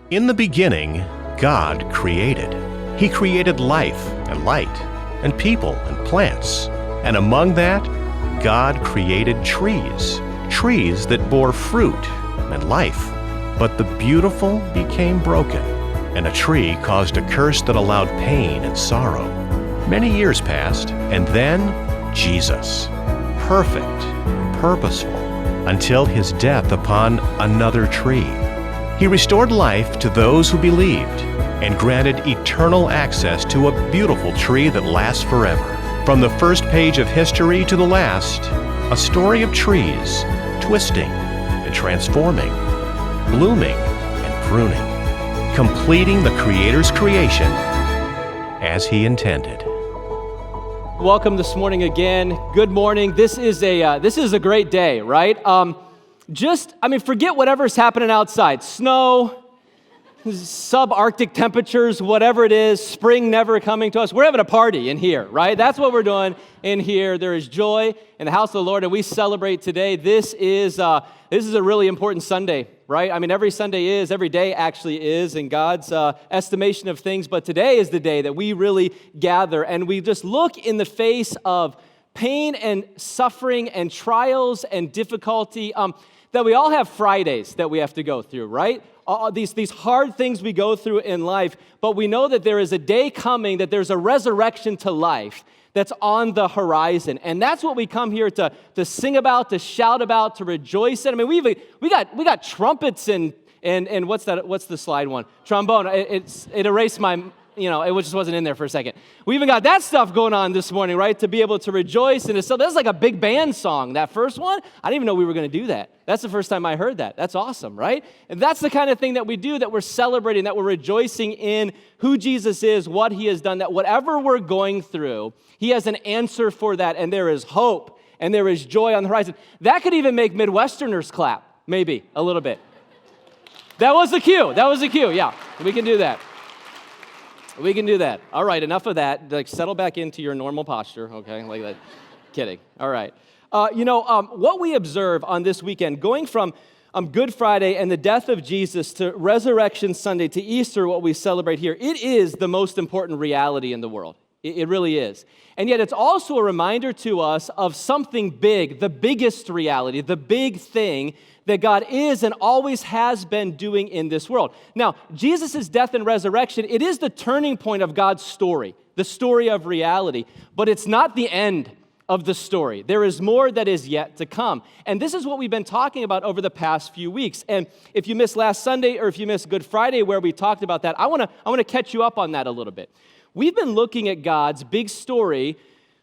In the beginning, God created. He created life and light, and people and plants. And among that, God created trees that bore fruit and life. But the beautiful became broken, and a tree caused a curse that allowed pain and sorrow. Many years passed, and then Jesus, perfect and purposeful, until his death upon another tree. He restored life to those who believed and granted eternal access to a beautiful tree that lasts forever. From the first page of history to the last, a story of trees twisting and transforming, blooming and pruning, completing the Creator's creation as He intended. Welcome this morning again. Good morning. This is a great day, right? Forget whatever's happening outside. Snow, subarctic temperatures, whatever it is, spring never coming to us. We're having a party in here, right? That's what we're doing in here. There is joy in the house of the Lord, and we celebrate today. This is a really important Sunday, right? I mean, every day actually is in God's estimation of things, but today is the day that we really gather, and we just look in the face of pain and suffering and trials and difficulty, that we all have Fridays that we have to go through, right? These hard things we go through in life, but we know that there is a day coming, that there's a resurrection to life that's on the horizon. And that's what we come here to sing about, to shout about, to rejoice in. I mean, we got trumpets and what's the slide one? Trombone. It erased my, it just wasn't in there for a second. We even got that stuff going on this morning, right? To be able to rejoice. And so that's like a big band song. That first one, I didn't even know we were going to do that. That's the first time I heard that. That's awesome, right? And that's the kind of thing that we do, that we're celebrating, that we're rejoicing in who Jesus is, what He has done, that whatever we're going through, He has an answer for that, and there is hope, and there is joy on the horizon. That could even make Midwesterners clap, maybe, a little bit. That was the cue. Yeah, we can do that. We can do that. All right, enough of that. Settle back into your normal posture, okay? Like that. Kidding. All right. What we observe on this weekend, going from Good Friday and the death of Jesus to Resurrection Sunday to Easter, what we celebrate here, it is the most important reality in the world. It really is. And yet it's also a reminder to us of something big, the biggest reality, the big thing that God is and always has been doing in this world. Now, Jesus' death and resurrection, it is the turning point of God's story, the story of reality, but it's not the end of the story. There is more that is yet to come. And this is what we've been talking about over the past few weeks. And if you missed last Sunday or if you missed Good Friday where we talked about that, I want to catch you up on that a little bit. We've been looking at God's big story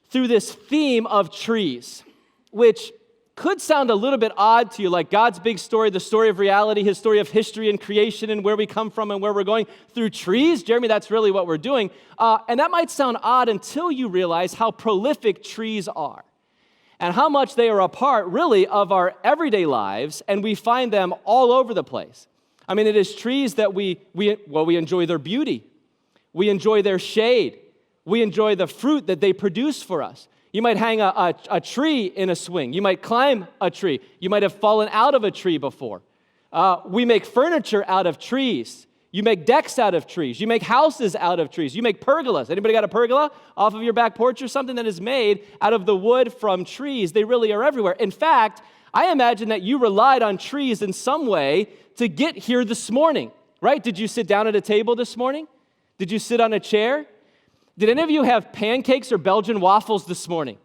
through this theme of trees, which could sound a little bit odd to you, like God's big story, the story of reality, His story of history and creation and where we come from and where we're going through trees. Jeremy, that's really what we're doing. And that might sound odd until you realize how prolific trees are and how much they are a part, really, of our everyday lives, and we find them all over the place. I mean, it is trees that we enjoy their beauty. We enjoy their shade. We enjoy the fruit that they produce for us. You might hang a tree in a swing. You might climb a tree. You might have fallen out of a tree before. We make furniture out of trees. You make decks out of trees. You make houses out of trees. You make pergolas. Anybody got a pergola off of your back porch or something that is made out of the wood from trees? They really are everywhere. In fact, I imagine that you relied on trees in some way to get here this morning, right? Did you sit down at a table this morning? Did you sit on a chair? Did any of you have pancakes or Belgian waffles this morning?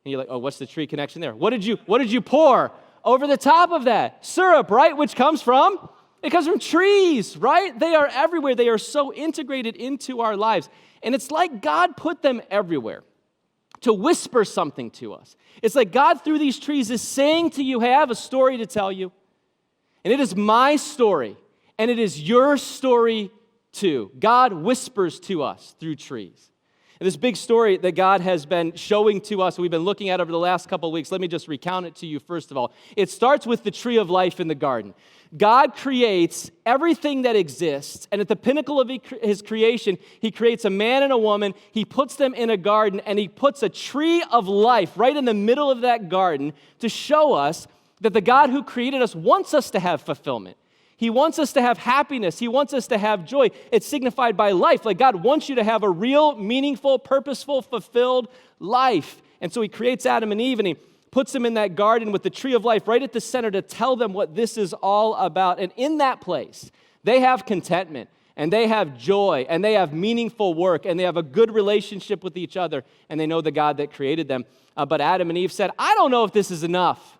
And you're like, oh, what's the tree connection there? What did you pour over the top of that? Syrup, right? Which comes from? It comes from trees, right? They are everywhere. They are so integrated into our lives. And it's like God put them everywhere to whisper something to us. It's like God, through these trees, is saying to you, hey, I have a story to tell you. And it is my story. And it is your story too. God whispers to us through trees. And this big story that God has been showing to us, we've been looking at over the last couple of weeks, let me just recount it to you first of all. It starts with the tree of life in the garden. God creates everything that exists, and at the pinnacle of His creation, He creates a man and a woman, He puts them in a garden, and He puts a tree of life right in the middle of that garden to show us that the God who created us wants us to have fulfillment. He wants us to have happiness. He wants us to have joy. It's signified by life. Like God wants you to have a real, meaningful, purposeful, fulfilled life. And so he creates Adam and Eve, and he puts them in that garden with the tree of life right at the center to tell them what this is all about. And in that place, they have contentment, and they have joy, and they have meaningful work, and they have a good relationship with each other, and they know the God that created them. But Adam and Eve said, I don't know if this is enough.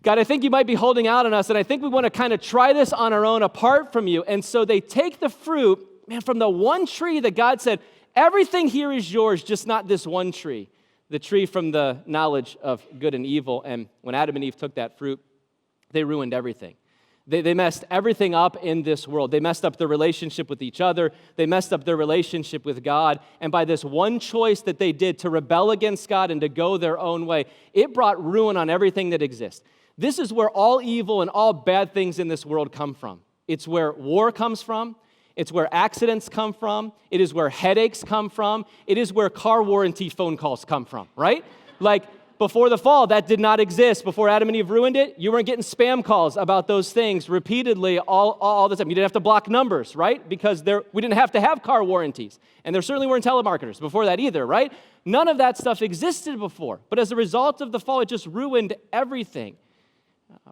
God, I think you might be holding out on us, and I think we want to kind of try this on our own apart from you. And so they take the fruit, from the one tree that God said, everything here is yours, just not this one tree, the tree from the knowledge of good and evil. And when Adam and Eve took that fruit, they ruined everything. They messed everything up in this world. They messed up their relationship with each other. They messed up their relationship with God. And by this one choice that they did to rebel against God and to go their own way, it brought ruin on everything that exists. This is where all evil and all bad things in this world come from. It's where war comes from. It's where accidents come from. It is where headaches come from. It is where car warranty phone calls come from, right? Like before the fall, that did not exist. Before Adam and Eve ruined it, you weren't getting spam calls about those things repeatedly all the time. You didn't have to block numbers, right? Because we didn't have to have car warranties. And there certainly weren't telemarketers before that either, right? None of that stuff existed before. But as a result of the fall, it just ruined everything.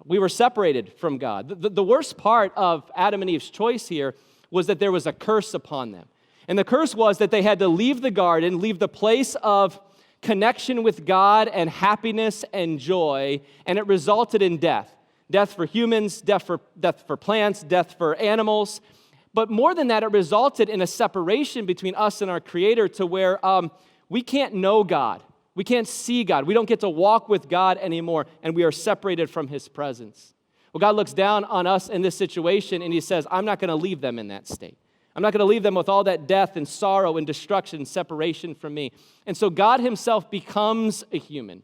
We were separated from God. The worst part of Adam and Eve's choice here was that there was a curse upon them. And the curse was that they had to leave the garden, leave the place of connection with God and happiness and joy, and it resulted in death. Death for humans, death for plants, death for animals. But more than that, it resulted in a separation between us and our Creator to where we can't know God. We can't see God. We don't get to walk with God anymore, and we are separated from His presence. Well, God looks down on us in this situation, and He says, I'm not going to leave them in that state. I'm not going to leave them with all that death and sorrow and destruction and separation from me. And so God Himself becomes a human,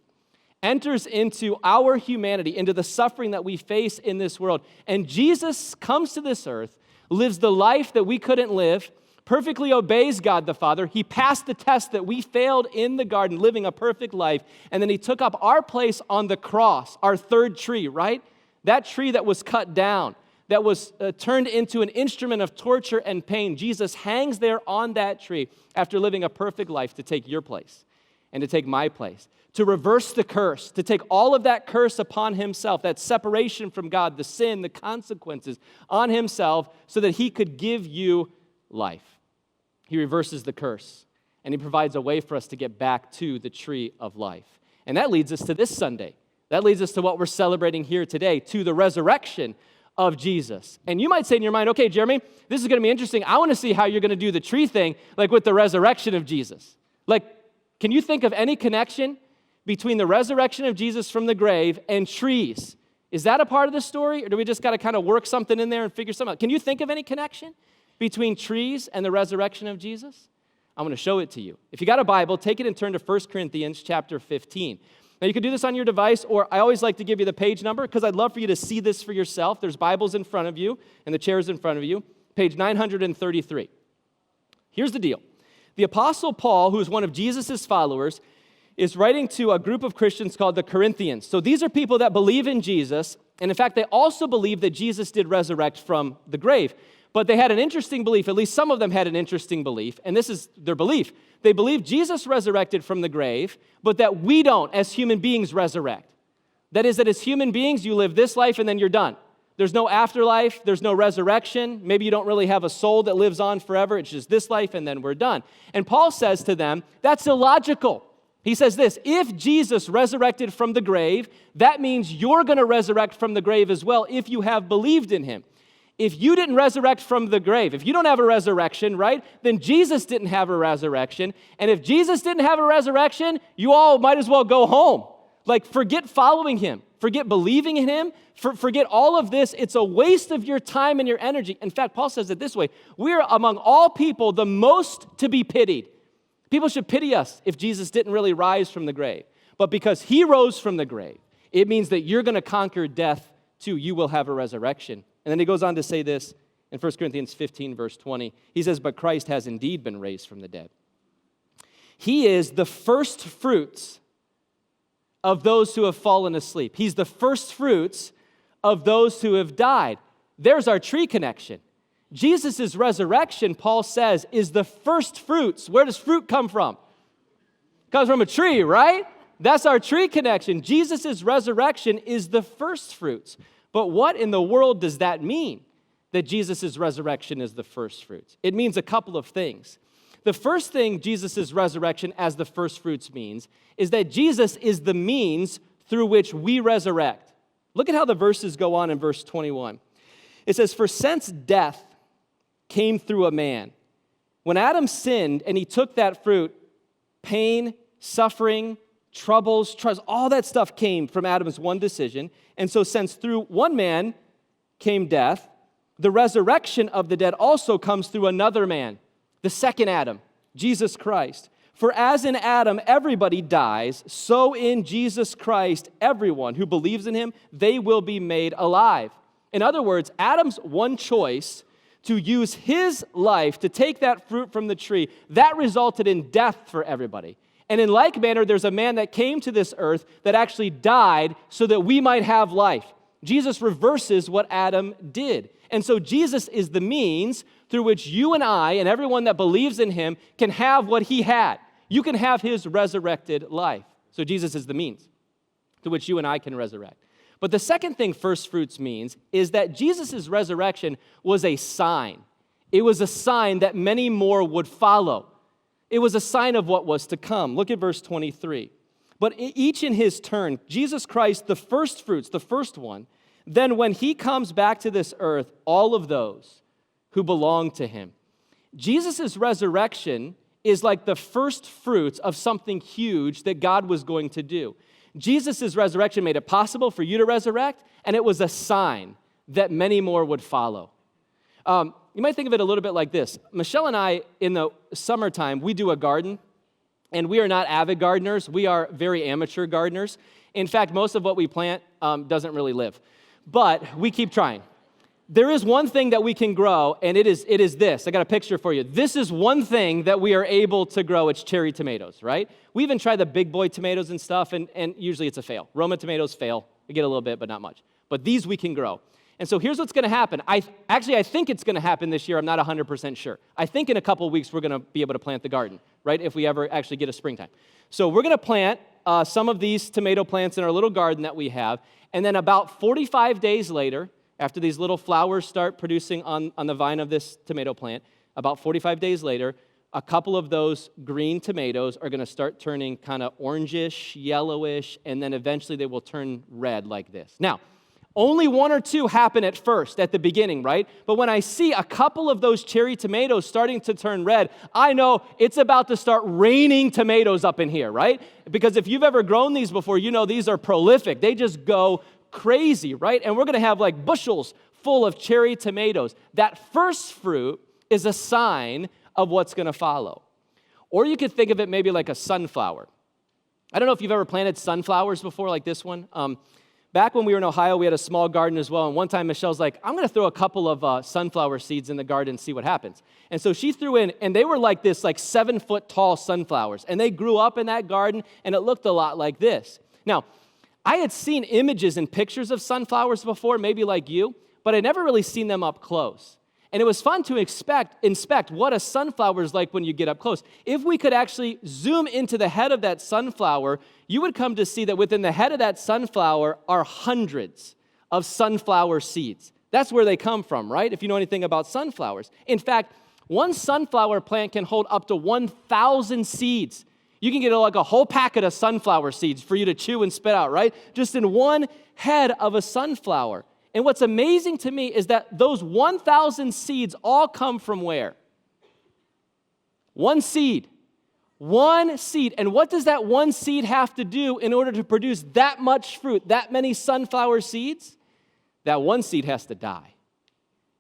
enters into our humanity, into the suffering that we face in this world. And Jesus comes to this earth, lives the life that we couldn't live, perfectly obeys God the Father. He passed the test that we failed in the garden, living a perfect life. And then He took up our place on the cross, our third tree, right? That tree that was cut down, that was turned into an instrument of torture and pain. Jesus hangs there on that tree after living a perfect life to take your place and to take my place, to reverse the curse, to take all of that curse upon Himself, that separation from God, the sin, the consequences on Himself so that He could give you life. He reverses the curse, and He provides a way for us to get back to the tree of life. And that leads us to this Sunday. That leads us to what we're celebrating here today, to the resurrection of Jesus. And you might say in your mind, okay, Jeremy, this is going to be interesting. I want to see how you're going to do the tree thing, like with the resurrection of Jesus. Like, can you think of any connection between the resurrection of Jesus from the grave and trees? Is that a part of the story, or do we just got to kind of work something in there and figure something out? Can you think of any connection between trees and the resurrection of Jesus? I'm going to show it to you. If you got a Bible, take it and turn to 1 Corinthians chapter 15. Now, you can do this on your device, or I always like to give you the page number because I'd love for you to see this for yourself. There's Bibles in front of you and the chairs in front of you. Page 933. Here's the deal. The Apostle Paul, who is one of Jesus' followers, is writing to a group of Christians called the Corinthians. So these are people that believe in Jesus, and in fact, they also believe that Jesus did resurrect from the grave. But they had an interesting belief, at least some of them had an interesting belief, and this is their belief. They believe Jesus resurrected from the grave, but that we don't, as human beings, resurrect. That is, that as human beings, you live this life and then you're done. There's no afterlife, there's no resurrection. Maybe you don't really have a soul that lives on forever. It's just this life and then we're done. And Paul says to them, that's illogical. He says this, if Jesus resurrected from the grave, that means you're going to resurrect from the grave as well if you have believed in Him. If you didn't resurrect from the grave, if you don't have a resurrection, right, then Jesus didn't have a resurrection. And if Jesus didn't have a resurrection, you all might as well go home. Like, forget following Him. Forget believing in Him. Forget all of this. It's a waste of your time and your energy. In fact, Paul says it this way. We're among all people the most to be pitied. People should pity us if Jesus didn't really rise from the grave. But because He rose from the grave, it means that you're going to conquer death too. You will have a resurrection. And then he goes on to say this in 1 Corinthians 15, verse 20. He says, but Christ has indeed been raised from the dead. He is the first fruits of those who have fallen asleep. He's the first fruits of those who have died. there's our tree connection. Jesus' resurrection, Paul says, is the first fruits. Where does fruit come from? It comes from a tree, right? That's our tree connection. Jesus' resurrection is the first fruits. But what in the world does that mean, that Jesus' resurrection is the first fruits? It means a couple of things. The first thing Jesus' resurrection as the first fruits means is that Jesus is the means through which we resurrect. Look at how the verses go on in verse 21. It says, "For since death came through a man, when Adam sinned and he took that fruit, pain, suffering, troubles, all that stuff came from Adam's one decision. And so since through one man came death, the resurrection of the dead also comes through another man, the second Adam, Jesus Christ. For as in Adam everybody dies, so in Jesus Christ everyone who believes in him, they will be made alive." In other words, Adam's one choice to use his life to take that fruit from the tree, that resulted in death for everybody. And in like manner, there's a man that came to this earth that actually died so that we might have life. Jesus reverses what Adam did. And so Jesus is the means through which you and I and everyone that believes in him can have what he had. You can have his resurrected life. So Jesus is the means through which you and I can resurrect. But the second thing first fruits means is that Jesus' resurrection was a sign. It was a sign that many more would follow. It was a sign of what was to come. Look at verse 23. "But each in his turn, Jesus Christ, the first fruits, the first one, then when he comes back to this earth, all of those who belong to him." Jesus' resurrection is like the first fruits of something huge that God was going to do. Jesus' resurrection made it possible for you to resurrect, and it was a sign that many more would follow. You might think of it a little bit like this. Michelle and I, in the summertime, we do a garden, and we are not avid gardeners. We are very amateur gardeners. In fact, most of what we plant doesn't really live, but we keep trying. There is one thing that we can grow, and it is this. I got a picture for you. This is one thing that we are able to grow. It's cherry tomatoes, right? We even try the big boy tomatoes and stuff, and usually it's a fail. Roma tomatoes fail. We get a little bit, but not much. But these we can grow. And so here's what's going to happen. I think it's going to happen this year. I'm not 100% sure. I think in a couple of weeks we're going to be able to plant the garden, right, if we ever actually get a springtime. So we're going to plant some of these tomato plants in our little garden that we have, and then about 45 days later, after these little flowers start producing on the vine of this tomato plant, about 45 days later, a couple of those green tomatoes are going to start turning kind of orangish, yellowish, and then eventually they will turn red like this. Now, only one or two happen at first, at the beginning, right? But when I see a couple of those cherry tomatoes starting to turn red, I know it's about to start raining tomatoes up in here, right? Because if you've ever grown these before, you know these are prolific. They just go crazy, right? And we're going to have like bushels full of cherry tomatoes. That first fruit is a sign of what's going to follow. Or you could think of it maybe like a sunflower. I don't know if you've ever planted sunflowers before like this one. Back when we were in Ohio, we had a small garden as well, and one time Michelle's like, I'm going to throw a couple of sunflower seeds in the garden and see what happens. And so she threw in, and they were like this, like 7-foot tall sunflowers, and they grew up in that garden, and it looked a lot like this. Now, I had seen images and pictures of sunflowers before, maybe like you, but I'd never really seen them up close. And it was fun to inspect what a sunflower is like when you get up close. If we could actually zoom into the head of that sunflower, you would come to see that within the head of that sunflower are hundreds of sunflower seeds. That's where they come from, right? If you know anything about sunflowers. In fact, one sunflower plant can hold up to 1,000 seeds. You can get like a whole packet of sunflower seeds for you to chew and spit out, right? Just in one head of a sunflower. And what's amazing to me is that those 1,000 seeds all come from where? One seed. One seed. And what does that one seed have to do in order to produce that much fruit, that many sunflower seeds? That one seed has to die.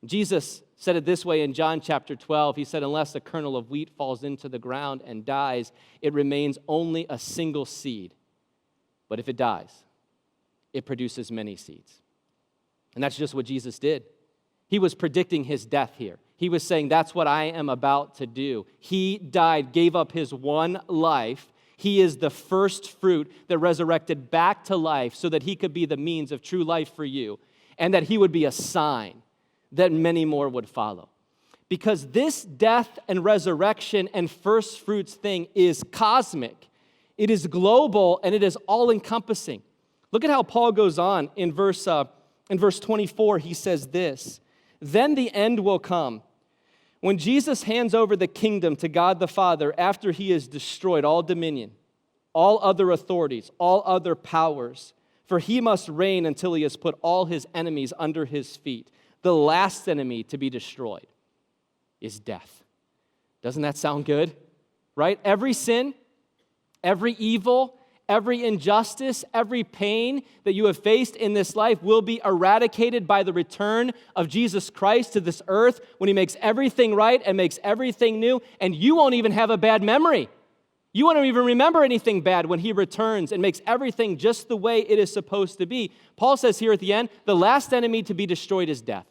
Jesus said it this way in John chapter 12. He said, unless a kernel of wheat falls into the ground and dies, it remains only a single seed. But if it dies, it produces many seeds. And that's just what Jesus did. He was predicting his death here. He was saying, that's what I am about to do. He died, gave up his one life. He is the first fruit that resurrected back to life so that he could be the means of true life for you, and that he would be a sign that many more would follow. Because this death and resurrection and first fruits thing is cosmic. It is global and it is all-encompassing. Look at how Paul goes on in verse 24. He says this, "Then the end will come, when Jesus hands over the kingdom to God the Father after he has destroyed all dominion, all other authorities, all other powers. For he must reign until he has put all his enemies under his feet. The last enemy to be destroyed is death." Doesn't that sound good? Right? Every sin, every evil, every injustice, every pain that you have faced in this life will be eradicated by the return of Jesus Christ to this earth when he makes everything right and makes everything new, and you won't even have a bad memory. You won't even remember anything bad when he returns and makes everything just the way it is supposed to be. Paul says here at the end, the last enemy to be destroyed is death.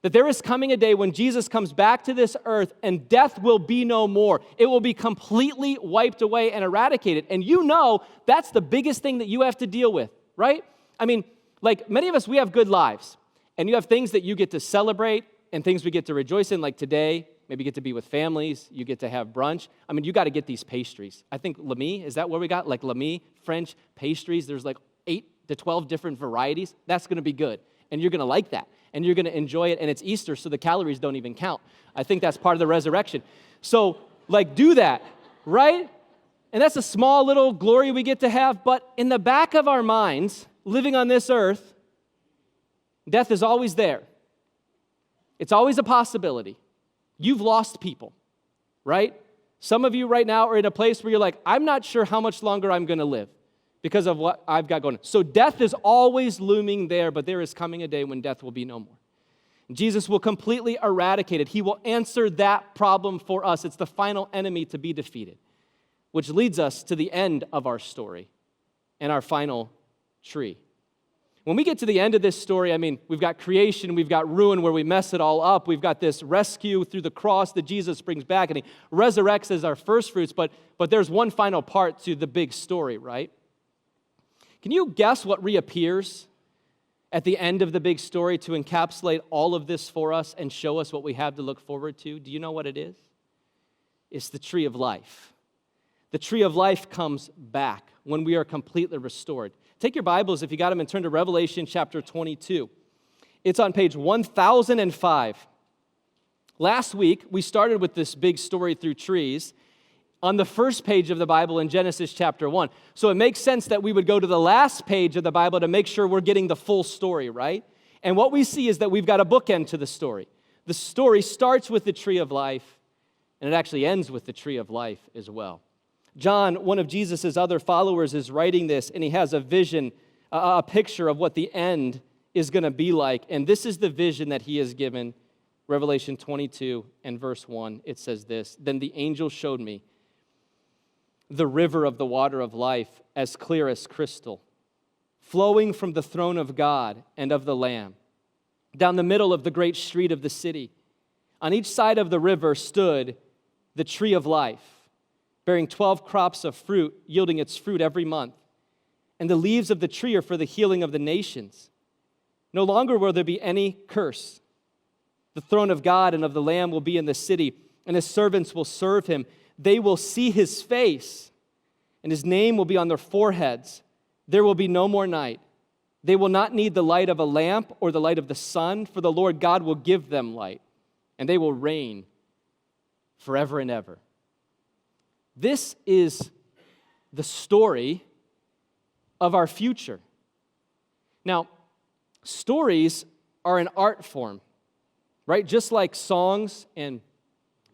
That there is coming a day when Jesus comes back to this earth and death will be no more. It will be completely wiped away and eradicated. And you know that's the biggest thing that you have to deal with, right? I mean, like many of us, we have good lives. And you have things that you get to celebrate and things we get to rejoice in, like today. Maybe you get to be with families. You get to have brunch. I mean, you got to get these pastries. I think Lamy, is that what we got? Like Lamy, French pastries. There's like 8 to 12 different varieties. That's going to be good. And you're going to like that. And you're going to enjoy it, and it's Easter, so the calories don't even count. I think that's part of the resurrection. So, like, do that, right? And that's a small little glory we get to have, but in the back of our minds, living on this earth, death is always there. It's always a possibility. You've lost people, right? Some of you right now are in a place where you're like, I'm not sure how much longer I'm going to live because of what I've got going on. So death is always looming there, but there is coming a day when death will be no more. Jesus will completely eradicate it. He will answer that problem for us. It's the final enemy to be defeated, which leads us to the end of our story and our final tree. When we get to the end of this story, I mean, we've got creation, we've got ruin where we mess it all up, we've got this rescue through the cross that Jesus brings back, and he resurrects as our first fruits, but there's one final part to the big story, right? Can you guess what reappears at the end of the big story to encapsulate all of this for us and show us what we have to look forward to? Do you know what it is? It's the tree of life. The tree of life comes back when we are completely restored. Take your Bibles, if you got them, and turn to Revelation chapter 22. It's on page 1005. Last week, we started with this big story through trees on the first page of the Bible in Genesis chapter 1. So it makes sense that we would go to the last page of the Bible to make sure we're getting the full story, right? And what we see is that we've got a bookend to the story. The story starts with the tree of life, and it actually ends with the tree of life as well. John, one of Jesus' other followers, is writing this, and he has a vision, a picture of what the end is going to be like. And this is the vision that he has given. Revelation 22 and verse 1, it says this, "Then the angel showed me the river of the water of life, as clear as crystal, flowing from the throne of God and of the Lamb, down the middle of the great street of the city. On each side of the river stood the tree of life, bearing 12 crops of fruit, yielding its fruit every month. And the leaves of the tree are for the healing of the nations. No longer will there be any curse. The throne of God and of the Lamb will be in the city, and his servants will serve him. They will see his face, and his name will be on their foreheads. There will be no more night. They will not need the light of a lamp or the light of the sun, for the Lord God will give them light, and they will reign forever and ever." This is the story of our future. Now, stories are an art form, right? Just like songs and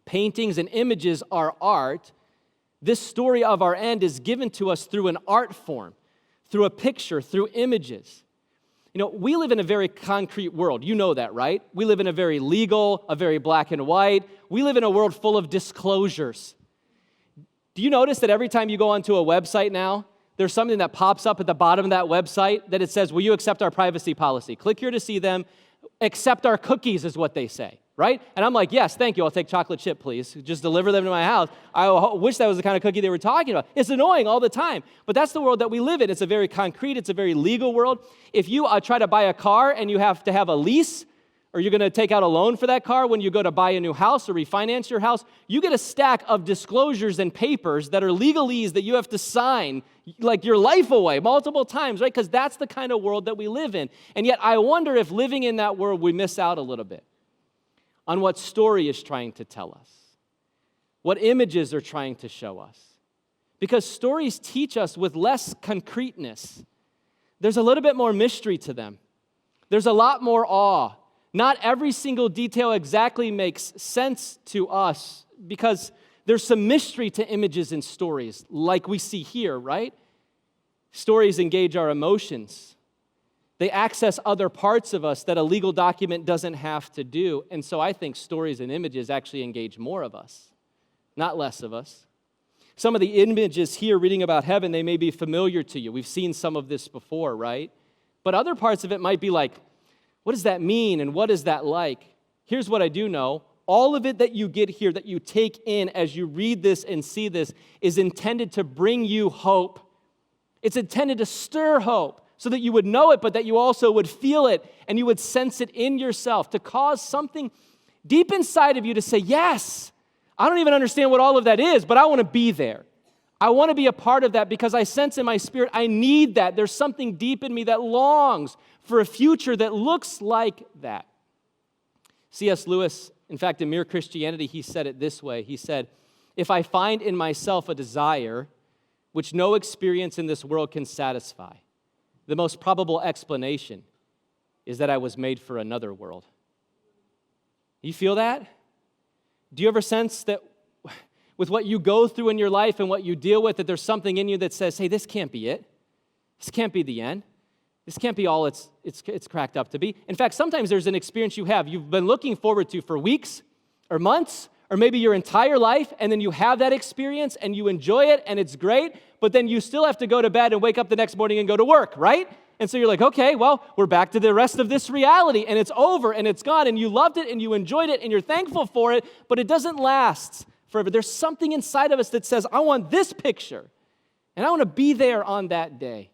paintings and images are art, this story of our end is given to us through an art form, through a picture, through images. You know, we live in a very concrete world. You know that, right? We live in a very legal, a very black and white. We live in a world full of disclosures. Do you notice that every time you go onto a website now, there's something that pops up at the bottom of that website that it says, "Will you accept our privacy policy?" Click here to see them. Accept our cookies is what they say, right? And I'm like, yes, thank you. I'll take chocolate chip, please. Just deliver them to my house. I wish that was the kind of cookie they were talking about. It's annoying all the time, but that's the world that we live in. It's a very concrete, it's a very legal world. If you try to buy a car and you have to have a lease, or you're going to take out a loan for that car when you go to buy a new house or refinance your house, you get a stack of disclosures and papers that are legalese that you have to sign like your life away multiple times, right? Because that's the kind of world that we live in. And yet I wonder if living in that world, we miss out a little bit on what story is trying to tell us, what images are trying to show us. Because stories teach us with less concreteness. There's a little bit more mystery to them. There's a lot more awe. Not every single detail exactly makes sense to us because there's some mystery to images and stories, like we see here, right? Stories engage our emotions. They access other parts of us that a legal document doesn't have to do. And so I think stories and images actually engage more of us, not less of us. Some of the images here reading about heaven, they may be familiar to you. We've seen some of this before, right? But other parts of it might be like, what does that mean and what is that like? Here's what I do know. All of it that you get here, that you take in as you read this and see this, is intended to bring you hope. It's intended to stir hope so that you would know it, but that you also would feel it and you would sense it in yourself, to cause something deep inside of you to say, yes, I don't even understand what all of that is, but I want to be there. I want to be a part of that because I sense in my spirit I need that. There's something deep in me that longs for a future that looks like that. C.S. Lewis, in fact, in Mere Christianity, he said it this way. He said, if I find in myself a desire which no experience in this world can satisfy, the most probable explanation is that I was made for another world. You feel that? Do you ever sense that with what you go through in your life and what you deal with, that there's something in you that says, hey, this can't be it. This can't be the end. This can't be all it's cracked up to be. In fact, sometimes there's an experience you've been looking forward to for weeks or months or maybe your entire life, and then you have that experience and you enjoy it and it's great, but then you still have to go to bed and wake up the next morning and go to work, right? And so you're like, okay, well, we're back to the rest of this reality, and it's over and it's gone, and you loved it and you enjoyed it and you're thankful for it, but it doesn't last forever. There's something inside of us that says, I want this picture, and I want to be there on that day.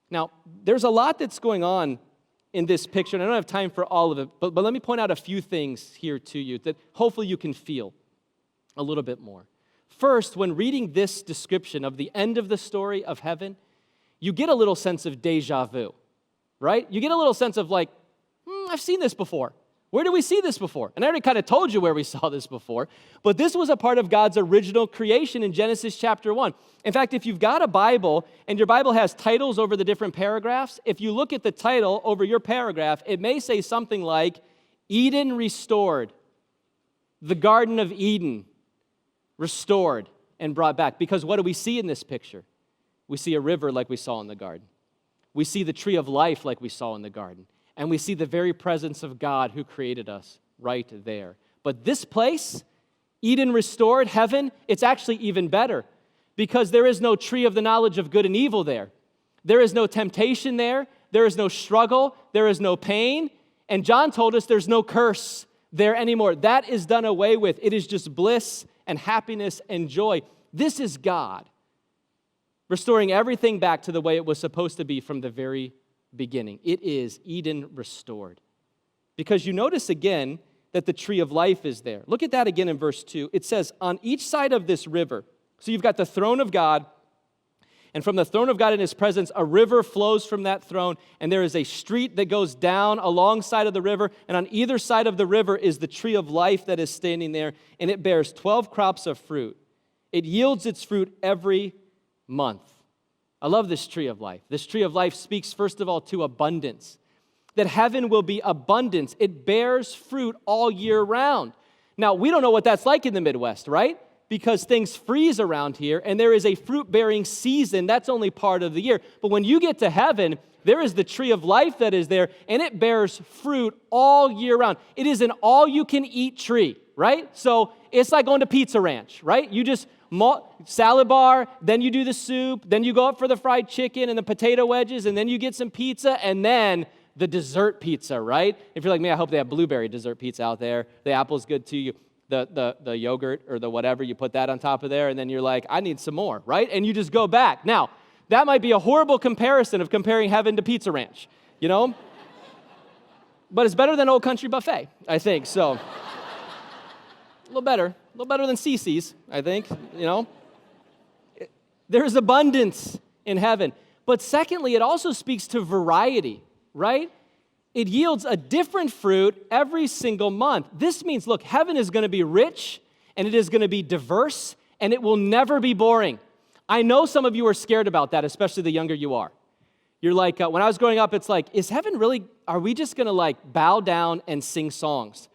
Now, there's a lot that's going on in this picture, and I don't have time for all of it, but let me point out a few things here to you that hopefully you can feel a little bit more. First, when reading this description of the end of the story of heaven, you get a little sense of deja vu, right? You get a little sense of like, I've seen this before. Where did we see this before? And I already kind of told you where we saw this before, but this was a part of God's original creation in Genesis chapter 1. In fact, if you've got a Bible and your Bible has titles over the different paragraphs, if you look at the title over your paragraph, it may say something like, Eden restored, the Garden of Eden restored and brought back. Because what do we see in this picture? We see a river like we saw in the garden. We see the tree of life like we saw in the garden. And we see the very presence of God who created us right there. But this place, Eden restored, heaven, it's actually even better because there is no tree of the knowledge of good and evil there. There is no temptation there. There is no struggle. There is no pain. And John told us there's no curse there anymore. That is done away with. It is just bliss and happiness and joy. This is God restoring everything back to the way it was supposed to be from the very beginning. It is Eden restored. Because you notice again that the tree of life is there. Look at that again in verse 2. It says, on each side of this river, so you've got the throne of God, and from the throne of God in his presence, a river flows from that throne, and there is a street that goes down alongside of the river, and on either side of the river is the tree of life that is standing there, and it bears 12 crops of fruit. It yields its fruit every month. I love this tree of life. This tree of life speaks, first of all, to abundance, that heaven will be abundance. It bears fruit all year round. Now, we don't know what that's like in the Midwest, right? Because things freeze around here, and there is a fruit-bearing season. That's only part of the year. But when you get to heaven, there is the tree of life that is there, and it bears fruit all year round. It is an all-you-can-eat tree, right? So it's like going to Pizza Ranch, right? You just salad bar, then you do the soup, then you go up for the fried chicken and the potato wedges, and then you get some pizza, and then the dessert pizza, right? If you're like me, I hope they have blueberry dessert pizza out there. The apple's good too. You the yogurt or the whatever, you put that on top of there, and then you're like, I need some more, right? And you just go back. Now, that might be a horrible comparison of comparing heaven to Pizza Ranch, you know? But it's better than Old Country Buffet, I think. So, a little better than Cece's, I think, There's abundance in heaven. But secondly, it also speaks to variety, right? It yields a different fruit every single month. This means, look, heaven is going to be rich, and it is going to be diverse, and it will never be boring. I know some of you are scared about that, especially the younger you are. You're like, when I was growing up, it's like, is heaven really, are we just going to bow down and sing songs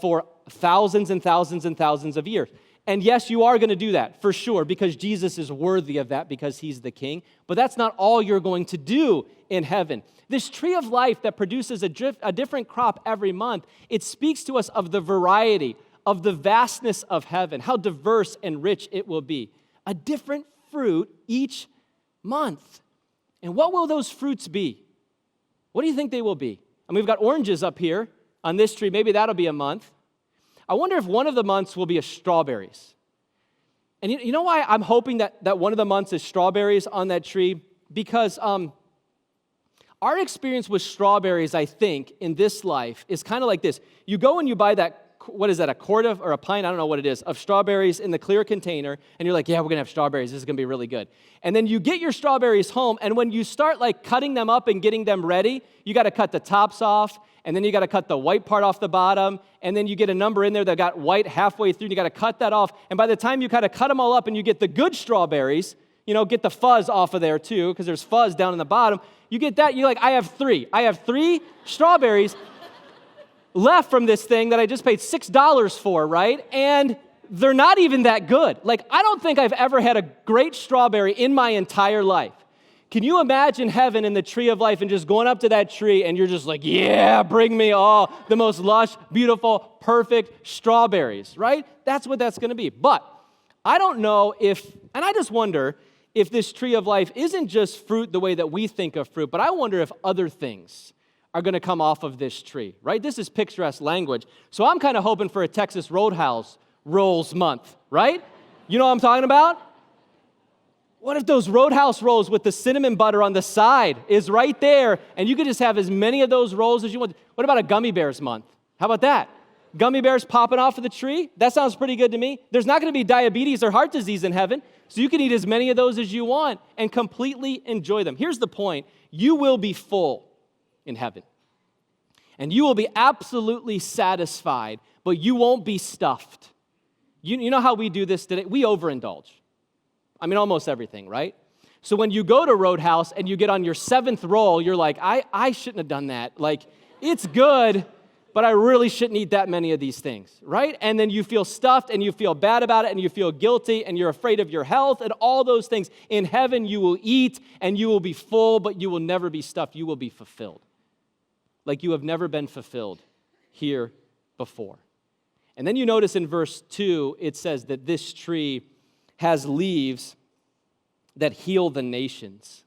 for thousands and thousands and thousands of years? And yes, you are going to do that for sure, because Jesus is worthy of that, because he's the king. But that's not all you're going to do in heaven. This tree of life that produces a different crop every month, it speaks to us of the variety, of the vastness of heaven, how diverse and rich it will be. A different fruit each month. And what will those fruits be? What do you think they will be? We've got oranges up here on this tree. Maybe that'll be a month. I wonder if one of the months will be strawberries. And you know why I'm hoping that one of the months is strawberries on that tree? Because our experience with strawberries, I think, in this life is kind of like this. You go and you buy that, what is that, a quart of, or a pint, I don't know what it is, of strawberries in the clear container, and you're like, yeah, we're going to have strawberries. This is going to be really good. And then you get your strawberries home, and when you start cutting them up and getting them ready, you got to cut the tops off, and then you got to cut the white part off the bottom, and then you get a number in there that got white halfway through, and you got to cut that off. And by the time you kind of cut them all up and you get the good strawberries, get the fuzz off of there too, because there's fuzz down in the bottom, you get that, you're like, I have three strawberries left from this thing that I just paid $6 for, right? And they're not even that good. I don't think I've ever had a great strawberry in my entire life. Can you imagine heaven in the tree of life and just going up to that tree and you're just like, yeah, bring me all the most lush, beautiful, perfect strawberries, right? That's what that's going to be. But I don't know and I just wonder if this tree of life isn't just fruit the way that we think of fruit, but I wonder if other things are going to come off of this tree, right? This is picturesque language. So I'm kind of hoping for a Texas Roadhouse rolls month, right? You know what I'm talking about? What if those Roadhouse rolls with the cinnamon butter on the side is right there, and you could just have as many of those rolls as you want? What about a gummy bears month? How about that? Gummy bears popping off of the tree? That sounds pretty good to me. There's not going to be diabetes or heart disease in heaven, so you can eat as many of those as you want and completely enjoy them. Here's the point. You will be full in heaven. And you will be absolutely satisfied, but you won't be stuffed. You know how we do this today? We overindulge. Almost everything, right? So when you go to Roadhouse and you get on your 7th roll, you're like, I shouldn't have done that. It's good, but I really shouldn't eat that many of these things, right? And then you feel stuffed and you feel bad about it and you feel guilty and you're afraid of your health and all those things. In heaven, you will eat and you will be full, but you will never be stuffed. You will be fulfilled. Like you have never been fulfilled here before. And then you notice in verse 2, it says that this tree has leaves that heal the nations.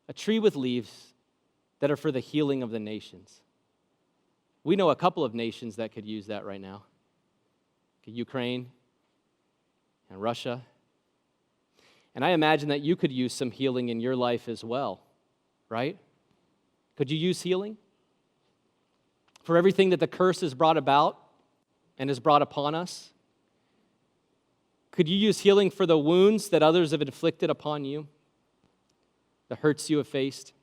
A tree with leaves that are for the healing of the nations. We know a couple of nations that could use that right now. Ukraine and Russia. And I imagine that you could use some healing in your life as well, right? Could you use healing? For everything that the curse has brought about and has brought upon us? Could you use healing for the wounds that others have inflicted upon you? The hurts you have faced?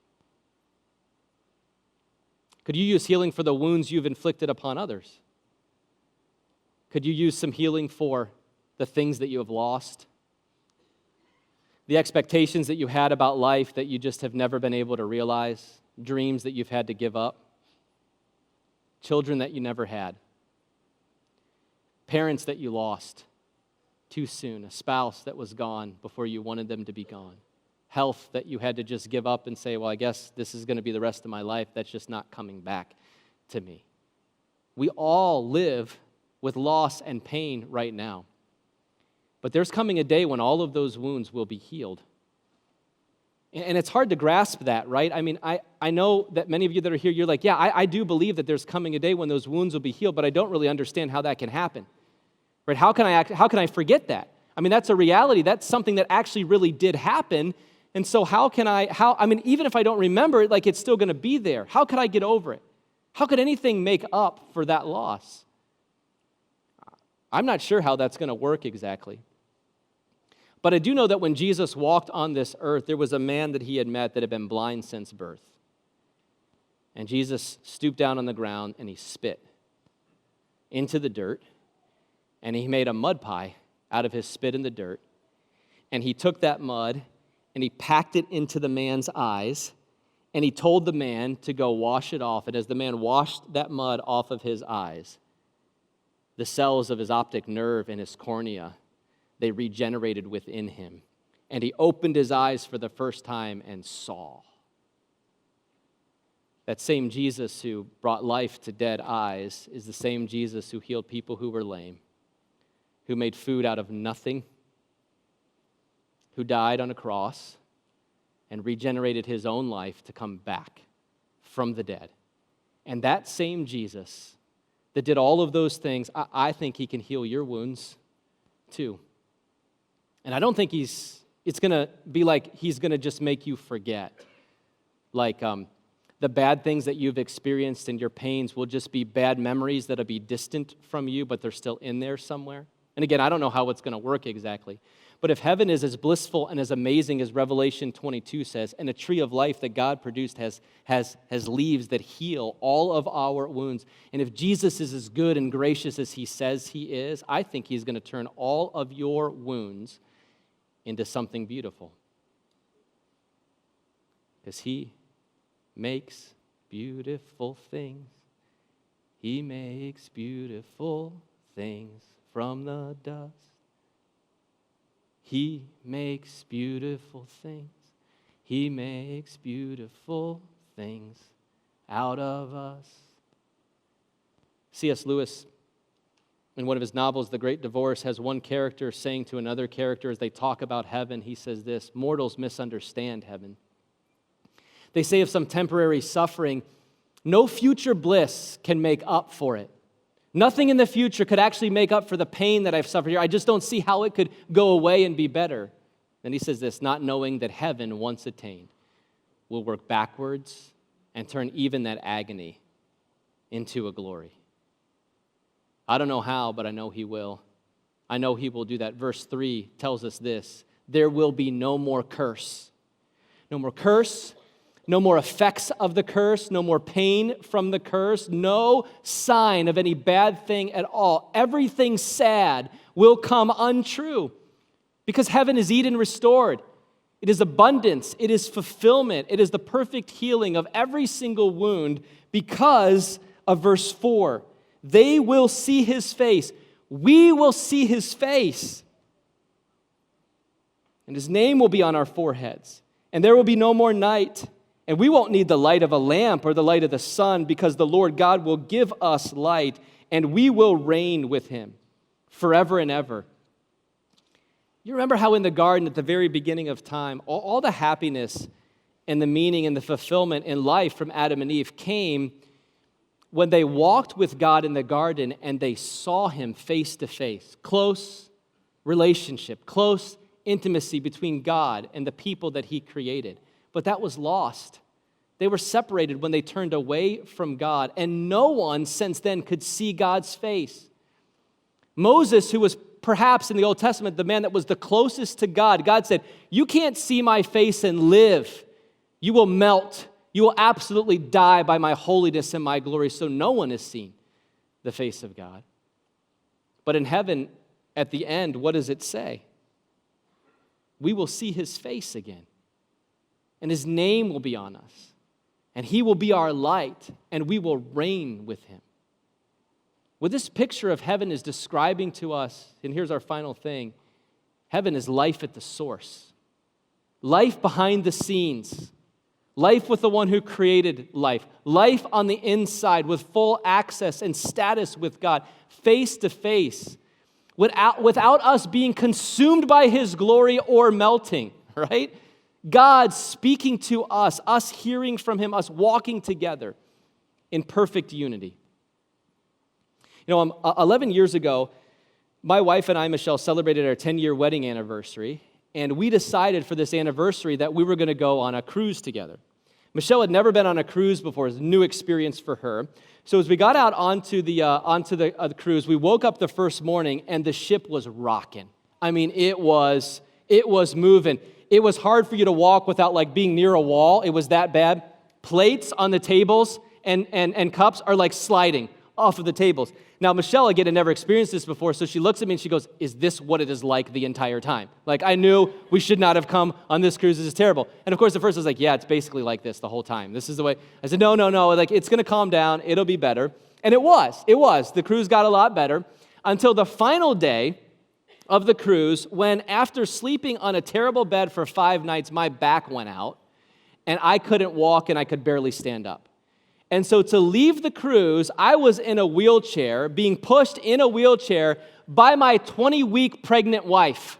Could you use healing for the wounds you've inflicted upon others? Could you use some healing for the things that you have lost? The expectations that you had about life that you just have never been able to realize? Dreams that you've had to give up? Children that you never had? Parents that you lost too soon? A spouse that was gone before you wanted them to be gone? Health that you had to just give up and say, well, I guess this is going to be the rest of my life. That's just not coming back to me. We all live with loss and pain right now. But there's coming a day when all of those wounds will be healed. And it's hard to grasp that, right? I know that many of you that are here, you're like, yeah, I do believe that there's coming a day when those wounds will be healed, but I don't really understand how that can happen. Right? How can I forget that? That's a reality. That's something that actually really did happen. And so even if I don't remember it, like it's still going to be there. How could I get over it? How could anything make up for that loss? I'm not sure how that's going to work exactly. But I do know that when Jesus walked on this earth, there was a man that he had met that had been blind since birth. And Jesus stooped down on the ground and he spit into the dirt, and he made a mud pie out of his spit in the dirt. And he took that mud and he packed it into the man's eyes, and he told the man to go wash it off. And as the man washed that mud off of his eyes, the cells of his optic nerve and his cornea, they regenerated within him. And he opened his eyes for the first time and saw. That same Jesus who brought life to dead eyes is the same Jesus who healed people who were lame, who made food out of nothing, who died on a cross and regenerated his own life to come back from the dead. And that same Jesus that did all of those things, I think he can heal your wounds too. And I don't think it's going to be like he's going to just make you forget. Like the bad things that you've experienced and your pains will just be bad memories that'll be distant from you, but they're still in there somewhere. And again, I don't know how it's going to work exactly. But if heaven is as blissful and as amazing as Revelation 22 says, and a tree of life that God produced has leaves that heal all of our wounds, and if Jesus is as good and gracious as he says he is, I think he's going to turn all of your wounds into something beautiful. Because he makes beautiful things. He makes beautiful things from the dust. He makes beautiful things. He makes beautiful things out of us. C.S. Lewis, in one of his novels, The Great Divorce, has one character saying to another character as they talk about heaven, he says this: mortals misunderstand heaven. They say of some temporary suffering, no future bliss can make up for it. Nothing in the future could actually make up for the pain that I've suffered here. I just don't see how it could go away and be better. Then he says this: not knowing that heaven, once attained, will work backwards and turn even that agony into a glory. I don't know how, but I know he will. I know he will do that. Verse 3 tells us this: there will be no more curse. No more curse. No more effects of the curse, no more pain from the curse, no sign of any bad thing at all. Everything sad will come untrue because heaven is Eden restored. It is abundance, it is fulfillment, it is the perfect healing of every single wound because of verse 4. They will see his face. We will see his face. And his name will be on our foreheads. And there will be no more night. And we won't need the light of a lamp or the light of the sun because the Lord God will give us light and we will reign with him forever and ever. You remember how in the garden at the very beginning of time, all the happiness and the meaning and the fulfillment in life from Adam and Eve came when they walked with God in the garden and they saw him face to face. Close relationship, close intimacy between God and the people that he created. But that was lost. They were separated when they turned away from God, and no one since then could see God's face. Moses, who was perhaps in the Old Testament the man that was the closest to God, God said, you can't see my face and live. You will melt. You will absolutely die by my holiness and my glory. So no one has seen the face of God. But in heaven, at the end, what does it say? We will see his face again. And his name will be on us. And he will be our light, and we will reign with him. What this picture of heaven is describing to us, and here's our final thing, heaven is life at the source. Life behind the scenes. Life with the one who created life. Life on the inside with full access and status with God, face to face, without us being consumed by his glory or melting, right? God speaking to us hearing from him, us walking together in perfect unity. You know, 11 years ago, my wife and I, Michelle, celebrated our 10-year wedding anniversary. and we decided for this anniversary that we were going to go on a cruise together. Michelle had never been on a cruise before. It was a new experience for her. So as we got out onto the cruise, we woke up the first morning, and the ship was rocking. I mean, it was moving. It was hard for you to walk without like being near a wall. It was that bad. Plates on the tables and cups are like sliding off of the tables. Now, Michelle, again, had never experienced this before, so she looks at me and she goes, "Is this what it is like the entire time?" Like, I knew we should not have come on this cruise. This is terrible. And of course, at first I was like, "Yeah, it's basically like this the whole time. This is the way." I said, no, like, it's going to calm down. It'll be better. And it was. The cruise got a lot better until the final day of the cruise, when after sleeping on a terrible bed for 5 nights, my back went out, and I couldn't walk, and I could barely stand up. And so to leave the cruise, I was in a wheelchair, being pushed in a wheelchair by my 20-week pregnant wife.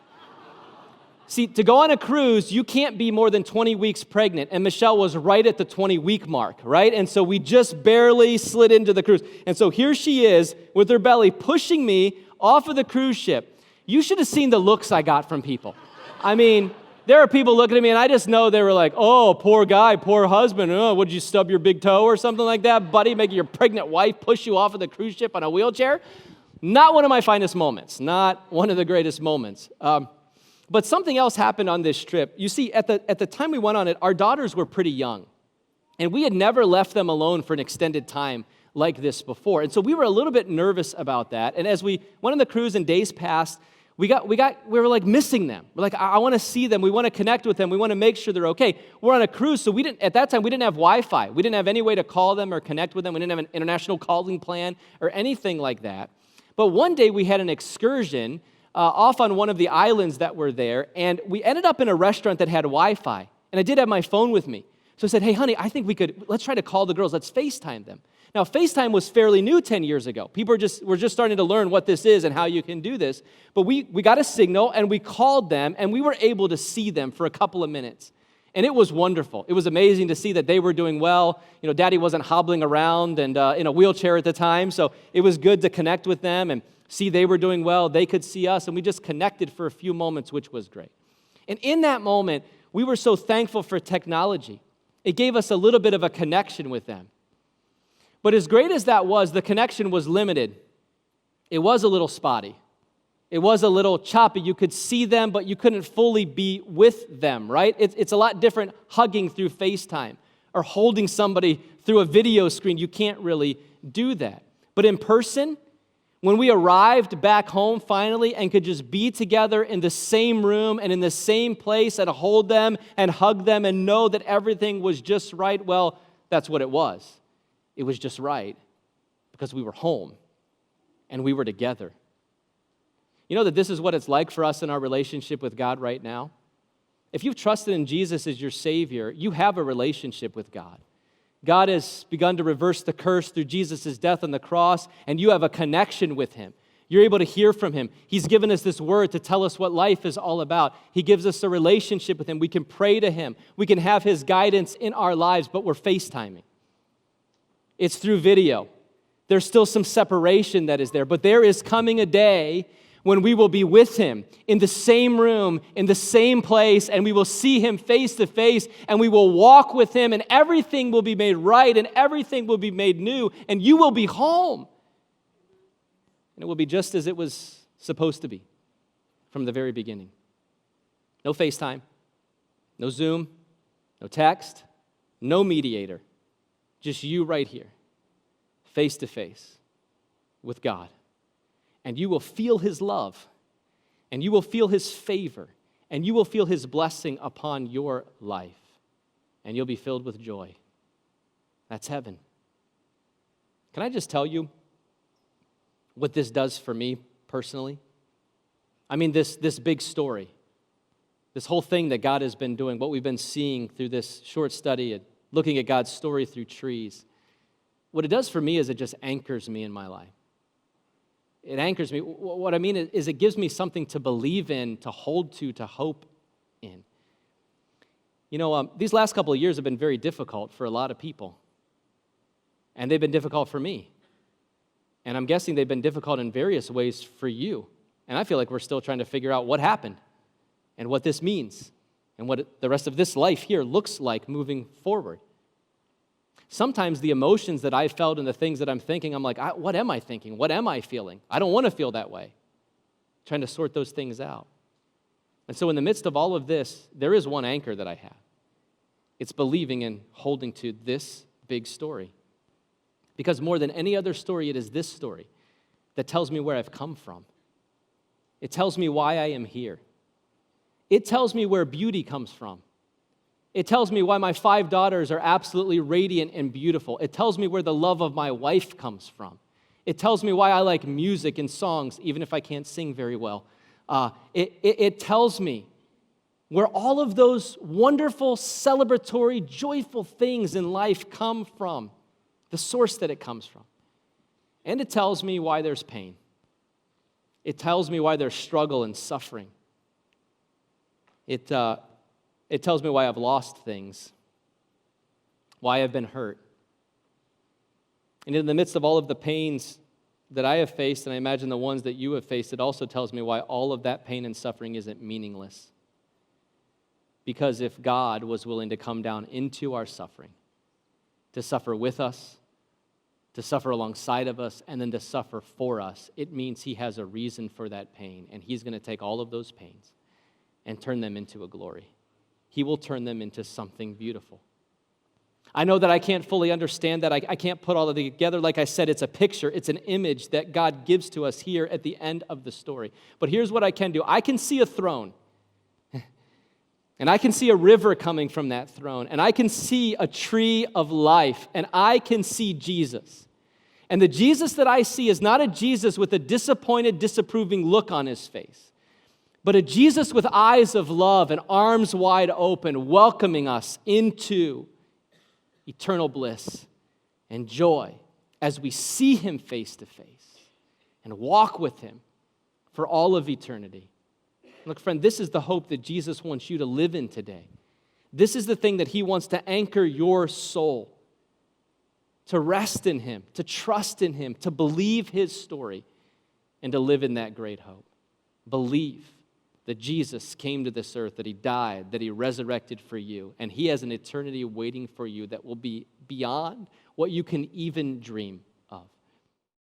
See, to go on a cruise, you can't be more than 20 weeks pregnant, and Michelle was right at the 20-week mark, right? And so we just barely slid into the cruise. And so here she is with her belly pushing me off of the cruise ship. You should have seen the looks I got from people. I mean, there are people looking at me, and I just know they were like, "Oh, poor guy, poor husband. Oh, would you stub your big toe or something like that, buddy, making your pregnant wife push you off of the cruise ship on a wheelchair?" Not one of my finest moments. Not one of the greatest moments. But something else happened on this trip. You see, at the time we went on it, our daughters were pretty young, and we had never left them alone for an extended time like this before. And so we were a little bit nervous about that. And as we went on the cruise and days passed, we were like missing them. We're like, I want to see them. We want to connect with them. We want to make sure they're okay. We're on a cruise, so at that time, we didn't have Wi-Fi. We didn't have any way to call them or connect with them. We didn't have an international calling plan or anything like that. But one day we had an excursion off on one of the islands that were there, and we ended up in a restaurant that had Wi-Fi. And I did have my phone with me. So I said, "Hey, honey, I think let's try to call the girls. Let's FaceTime them." Now, FaceTime was fairly new 10 years ago. People were just starting to learn what this is and how you can do this. But we got a signal, and we called them, and we were able to see them for a couple of minutes. And it was wonderful. It was amazing to see that they were doing well. You know, Daddy wasn't hobbling around and in a wheelchair at the time, so it was good to connect with them and see they were doing well. They could see us, and we just connected for a few moments, which was great. And in that moment, we were so thankful for technology. It gave us a little bit of a connection with them. But as great as that was, the connection was limited. It was a little spotty. It was a little choppy. You could see them, but you couldn't fully be with them, right? It's a lot different hugging through FaceTime or holding somebody through a video screen. You can't really do that. But in person, when we arrived back home finally and could just be together in the same room and in the same place and hold them and hug them and know that everything was just right, well, that's what it was. It was just right because we were home and we were together. You know that this is what it's like for us in our relationship with God right now? If you've trusted in Jesus as your Savior, you have a relationship with God. God has begun to reverse the curse through Jesus' death on the cross, and you have a connection with Him. You're able to hear from Him. He's given us this word to tell us what life is all about. He gives us a relationship with Him. We can pray to Him. We can have His guidance in our lives, but we're FaceTiming. It's through video. There's still some separation that is there, but there is coming a day when we will be with Him in the same room, in the same place, and we will see Him face to face, and we will walk with Him, and everything will be made right, and everything will be made new, and you will be home. And it will be just as it was supposed to be from the very beginning. No FaceTime, no Zoom, no text, no mediator. Just you right here, face to face with God. And you will feel His love, and you will feel His favor, and you will feel His blessing upon your life, and you'll be filled with joy. That's heaven. Can I just tell you what this does for me personally? I mean, this big story, this whole thing that God has been doing, what we've been seeing through this short study and looking at God's story through trees, what it does for me is it just anchors me in my life. It anchors me. What I mean is it gives me something to believe in, to hold to hope in. You know, these last couple of years have been very difficult for a lot of people. And they've been difficult for me. And I'm guessing they've been difficult in various ways for you. And I feel like we're still trying to figure out what happened and what this means and what the rest of this life here looks like moving forward. Sometimes the emotions that I felt and the things that I'm thinking, I'm like, what am I thinking? What am I feeling? I don't want to feel that way. Trying to sort those things out. And so in the midst of all of this, there is one anchor that I have. It's believing and holding to this big story. Because more than any other story, it is this story that tells me where I've come from. It tells me why I am here. It tells me where beauty comes from. It tells me why my 5 daughters are absolutely radiant and beautiful. It tells me where the love of my wife comes from. It tells me why I like music and songs, even if I can't sing very well. It tells me where all of those wonderful, celebratory, joyful things in life come from, the source that it comes from. And it tells me why there's pain. It tells me why there's struggle and suffering. It tells me why I've lost things, why I've been hurt. And in the midst of all of the pains that I have faced, and I imagine the ones that you have faced, it also tells me why all of that pain and suffering isn't meaningless. Because if God was willing to come down into our suffering, to suffer with us, to suffer alongside of us, and then to suffer for us, it means he has a reason for that pain, and he's going to take all of those pains and turn them into a glory. He will turn them into something beautiful. I know that I can't fully understand that. I can't put all of it together. Like I said, it's a picture. It's an image that God gives to us here at the end of the story. But here's what I can do. I can see a throne. And I can see a river coming from that throne. And I can see a tree of life. And I can see Jesus. And the Jesus that I see is not a Jesus with a disappointed, disapproving look on his face, but a Jesus with eyes of love and arms wide open, welcoming us into eternal bliss and joy as we see him face to face and walk with him for all of eternity. Look, friend, this is the hope that Jesus wants you to live in today. This is the thing that he wants to anchor your soul, to rest in him, to trust in him, to believe his story, and to live in that great hope. Believe that Jesus came to this earth, that he died, that he resurrected for you, and he has an eternity waiting for you that will be beyond what you can even dream.